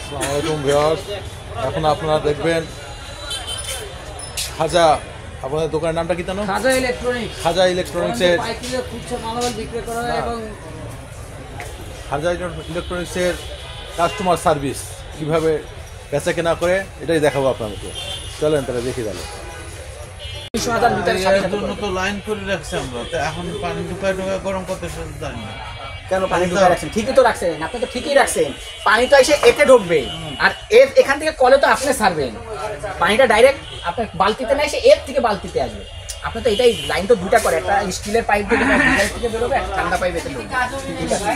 আসসালামু আলাইকুম ভিউয়ার্স, এখন আপনারা দেখবেন খাজা, আপনাদের দোকানের নামটা কি জানো? খাজা ইলেকট্রনিক্স। খাজা ইলেকট্রনিক্সের মালামাল বিক্রি করা হয় এবং খাজা ইলেকট্রনিক্সের কাস্টমার সার্ভিস কীভাবে বেচা কেনা করে এটাই দেখাবো আপনাদেরকে। চলেন তাহলে দেখি তাহলে। 20,000 লিটার জন্য তো লাইন করে রাখছি আমরা, তো এখন পানি ঢুকায় গরম করতে জানি না কেন পানি ঢুকায় রাখছেন? ঠিকই তো রাখছেন, আপনি তো ঠিকই রাখছেন। পানি তো এসে এতে ঢুকবে আর এখান থেকে কলে তো আপনি ছাড়বেন। পানিটা ডাইরেক্ট আপনার বালতিতে না এসে এর থেকে বালতিতে আসবে। আপনি তো এটাই লাইন তো দুটা করে, একটা স্টিলের পাইপ দিয়ে ডিজাইন থেকে বেরোবে, একটা ঠান্ডা পাইপ এতে ঢুকবে। ঠিক আছে,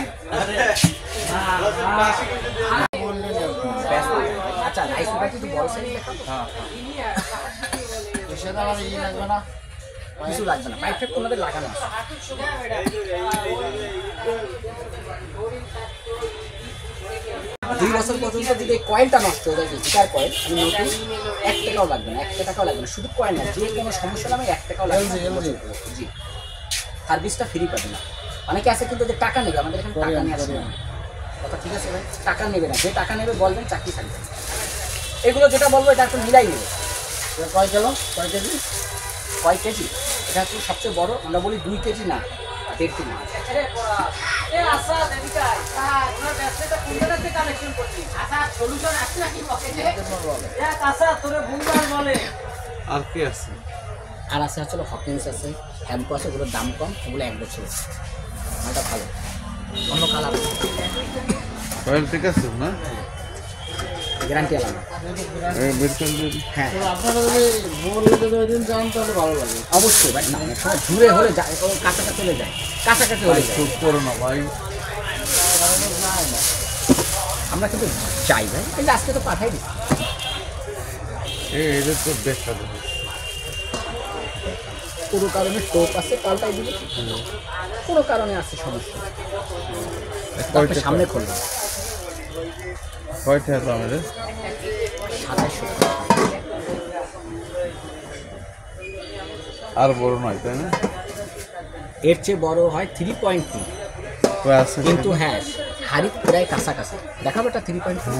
আচ্ছা রাইস কুকার কি বড় সাইজ? হ্যাঁ কিছু লাগবে না, পাইপ তোমাদের লাগানো আছে। 2 বছর পর্যন্ত যদি কয়েলটা নষ্ট হয়ে যায়, হিটার কয়েল, আমি নতুন 1 টাকাও লাগবে না, 1 টাকাও লাগবে না। শুধু কয়েল না, যে কোনো সমস্যা হলে আমি 1 টাকাও লাগবে না। জি, সার্ভিসটা ফ্রি পাবে না। অনেকে আছে কিন্তু যে টাকা নেবে, আমাদের এখানে টাকা নিয়ে আসবে না। কথা ঠিক আছে ভাই, টাকা নেবে না। যে টাকা নেবে বলবেন, চাকরি থাকবে। এগুলো যেটা বলবো এটা একটু মিলাই নেবে। কয় কিলো, কয় কেজি, কয় কেজি? এটা হচ্ছে সবচেয়ে বড়, আমরা বলি 2 কেজি না, 1.5 কেজি। আর কি আছে? আর আছে হচ্ছে হকিন্স আছে, হ্যামকো আছে, ওগুলোর দাম কম, ওগুলো 1 বছর। এটা ভালো, অন্য কালার কয়েল ঠিক আছে না, গ্যারান্টি আলাদা। হ্যাঁ অবশ্যই ভাই, না দূরে হলে যায়, কাছাকাছি চলে যায়, কাছাকাছি হলে যায়। করো না ভাই, আমরা কিন্তু চাই ভাই, কিন্তু আজকে তো পাঠাই দিচ্ছি। এদের তো দেখা দেবে, কোনো কারণে টোপ আছে পাল্টাই দিবে, কোনো কারণে আছে সমস্যা, সামনে খুলবে। কয়টা আছে আমাদের? 2700। আর বড় নয় তাই না? এর চেয়ে বড় হয় 3.2, কিন্তু হ্যাঁ হাড়ি প্রায় কাছাকাছি। দেখাবো এটা 3.2।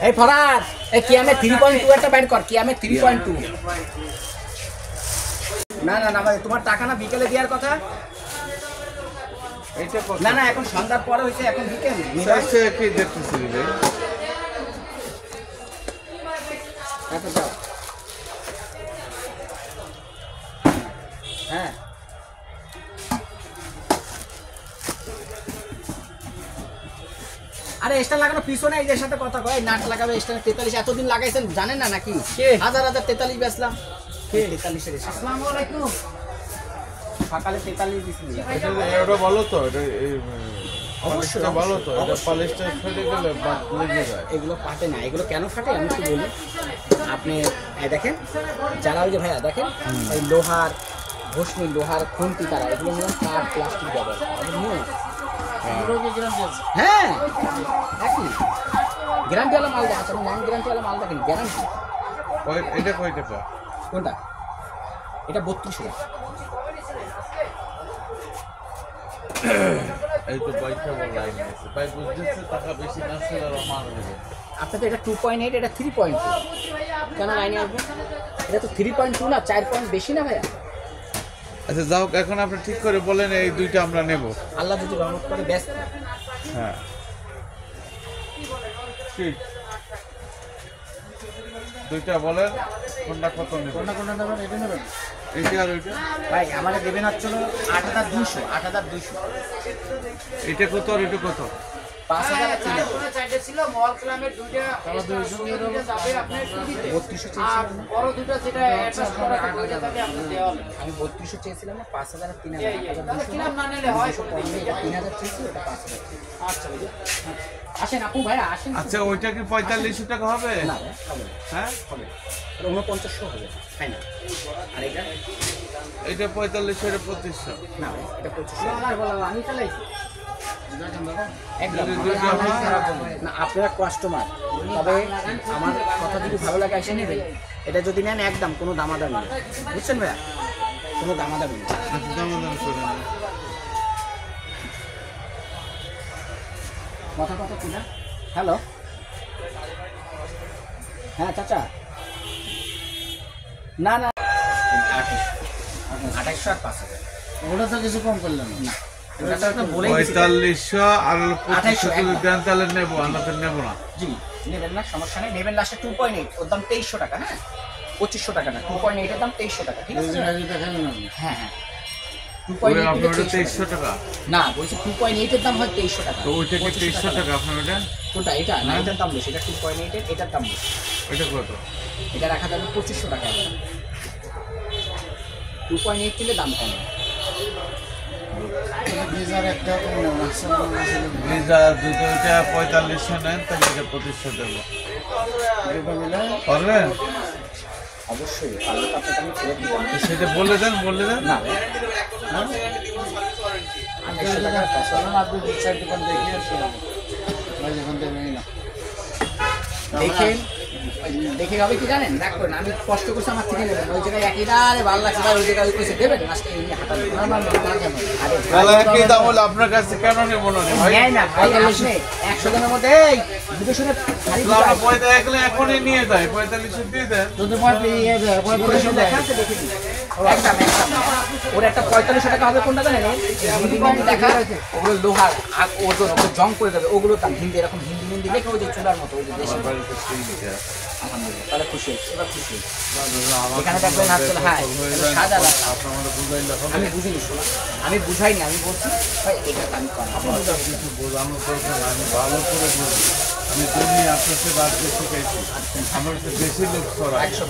এই ফরাদ, এই কিয়ামে 3.2 একটা বাইর কর, কিয়ামে 3.2। না না না ভাই, তোমার টাকা না বিকেলে দেওয়ার কথা। না না, এখন সন্ধ্যার পরে হয়েছে, এখন বিকেল কি দেখতেছিলি রে? হ্যাঁ আরে এক্সট্রা লাগানো পিছনে, এই যে সাথে কথা কয় নাট লাগাবে এক্সট্রা 43। এতদিন লাগাইছেন জানেন না নাকি? হাজার হাজার 43 বেচলাম। 43 এর আসসালামু আলাইকুম। সকালে 43 দিছি। এটা ভালো তো, এটা অবশ্যই ভালো তো, এটা পালিশটা ফেটে গেলে বাদ লেগে যায়। এগুলো ফাটে না। এগুলো কেন ফাটে আমি একটু বলি। আপনি দেখেন, যারা ওই যে ভাইয়া দেখেন এই লোহার ঘষনি, লোহার খুন্তি, তারা এগুলো নিয়ে কাঠ প্লাস্টিক ব্যবহার করে। হ্যাঁ একই গ্যারান্টিওয়ালা মাল দেখা, তখন নন গ্যারান্টিওয়ালা মাল দেখেন গ্যারান্টি। এটা কয় টাকা? কোনটা? এটা 32 টাকা। এই তো বাইকটা বড় লাইন আছে, বাইক বুঝতেছে টাকা বেশি না ছিল আর আমার নেবে। আপনার তো এটা 2.8, এটা 3.2, কেন লাইনে আসবে? এটা তো 3.2 না, 4 পয়েন্ট বেশি না ভাইয়া। আচ্ছা যাও, এখন আপনি ঠিক করে বলেন এই দুইটা আমরা নেব। আল্লাহ যদি রহমত করে ব্যস্ত। হ্যাঁ ঠিক, দুইটা বলেন কোনটা কত নেব? কোনটা কোনটা নেবেন? এটা নেবেন? এইটা আর ওইটা ভাই আমাদের দেবেন হচ্ছে 8,200। 8,200। এটা কত আর এটা কত? 5,000 আর 3,000। 3200 চেয়েছিলাম না, 5,000 আর 3,000। 3,000 চেয়েছি, ওটা 5,000। আচ্ছা আসেন আপু ভাইয়া আসেন। আচ্ছা ওইটা কি 4500 টাকা হবে? না ভাই হবে, হ্যাঁ হবে 4900 হবে ফাইনাল। আর এটা এটা 4500, এটা 2500। না ভাই, এটা 2500। আমি চালাইছি একদম না, আপনারা কাস্টমার, তবে আমার কথা যদি ভালো লাগে এসে নেবেন। এটা যদি নেন একদম কোনো দামাদামি নেই, বুঝছেন ভাইয়া, কোনো দামাদামি নেই। দাম করে কথা কথা কিনা হ্যালো হ্যাঁ চাচা না না 2800 আর 5000 ওটা তো কিছু কম করলেন না ওটা তো আপনি বলেই দিয়েছেন। 4500 আর 2500 একদম। যদি দেন তাহলে নেবো, আমরা তো নেবো না। জি নেবেন না সমস্যা নেই নেবেন লাস্টে 2.8 ওর দাম 2300 টাকা হ্যাঁ 2500 টাকা না 2.8 এর দাম 2300 টাকা ঠিক আছে দেখালেন আপনি হ্যাঁ হ্যাঁ ওই 2.8 আপনার ওটা 2300 2300 টাকা, না বলছি 2.8 এর দাম হয় 2300 টাকা তো ওইটা কি 2500 2300 টাকা আপনার ওটা? কোনটা এটা না হ্যাঁ। এটার দাম বেশি এটা 2.8 এর এটার দাম বেশি ওইটা কত? এটা রাখা যাবে 2500 টাকা 2.8 কিনলে দাম কম গিজার একটা কম নেই ম্যাক্সিমাম ব্রিজার যদি ওইটা 4500 নেন তাহলে এটা 2500 দেবো। দুটো মিলে পারবেন? অবশ্যই পারলে তো আপনাকে আমি ফেরত দিব তো সেটা বলে দেন, বলে দেন। না 2800 টাকা চলেন আপনি দু চার দোকান দেখিয়ে আসুন ভাই যখন দেবেই না দেখেন দেখে হবে কি জানেন রাগ করেন আমি কষ্ট করছি আমার থেকে নেবেন ওই জায়গায় একেবারে ভালো লাগছে ভাই ওই জায়গায় ওই পয়সা দেবেন আজকে এই নিয়ে হাঁটাবেন না না না কেন আরে তাহলে একই দাম হলে আপনার কাছে কেন নেবো না রে ভাই? নেয় না ভাই আপনি 100 জনের মধ্যে এই দুটো শুনে শাড়ি তাহলে আমরা 45 এখনই নিয়ে যাই, 4500 দিয়ে দেন। যদি পঁয়ত্রিশ দেখা আছে দেখে নিন। একদম ওর একটা 4500 টাকা হবে কোনটা জানেন হিন্দি হিন্দি দেখা ওগুলো লোহার আর ওজন ওগুলো জং করে দেবে ওগুলো দাম হিন্দি এরকম হিন্দি হিন্দি লেখে ওই যে চুলার মতো ওই যে দেশে আমার বাড়িতে তিনটা। আলহামদুলিল্লাহ তাহলে খুশি হয়েছি এবার খুশি হয়েছি এখানে দেখবেন হাত তোলা হ্যাঁ সাজা লাগা আপনার মনে বুঝাইলে হবে। আমি বুঝিনি শোনা আমি বুঝাইনি আমি বলছি ভাই এটা আমি করা কিছু বোঝানোর দরকার নাই, আমি ভালো করে বুঝি। আমি জমি আপনার সাথে বাদ দিয়ে শিখাইছি, আমার কাছে বেশি লোক ছড়ায়। 100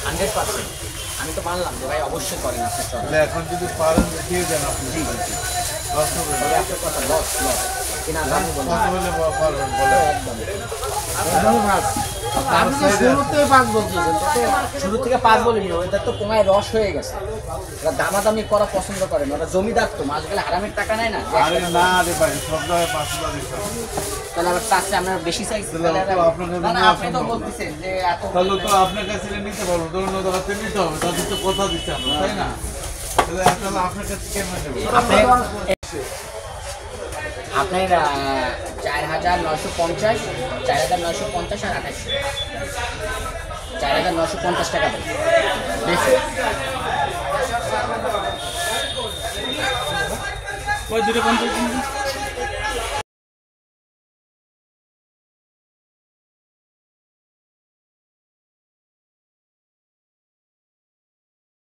100% আমি তো মানলাম যে ভাই অবশ্যই করেন আপনার চল তাহলে এখন যদি পারেন দিয়ে দেন আপনি। কষ্ট করে তবে আপনার কথা লস লস কিনা দামও বলবো কত হলে পারবেন বলে। একদম আপনি তো শুরুতেই 5 বলতেছেন শুরু থেকে 5 বলিনি ওদের তো পোঙায় রস হয়ে গেছে ওরা দামাদামি করা পছন্দ করে না ওরা জমিদার তো মাছগুলো হারামের টাকা নেয় না আরে না রে ভাই, সব জায়গায় 500 দিতে হবে। তাহলে আবার চাচ্ছে আমরা বেশি চাই তাহলে তো আপনাকে না না নেওয়া আপনি তো সম্ভব না। বলতেছেন যে এত তাহলে তো আপনার কাছে নিতে পারবো, ধরুন ওদের কাছে নিতে হবে, তাদের তো কথা দিচ্ছে আমরা, তাই না? তাহলে আপনার কাছে কেমন নেবো? আপনার 4950 4950 আর 2800 4950 টাকা দেন বেশি ওই দুটো 50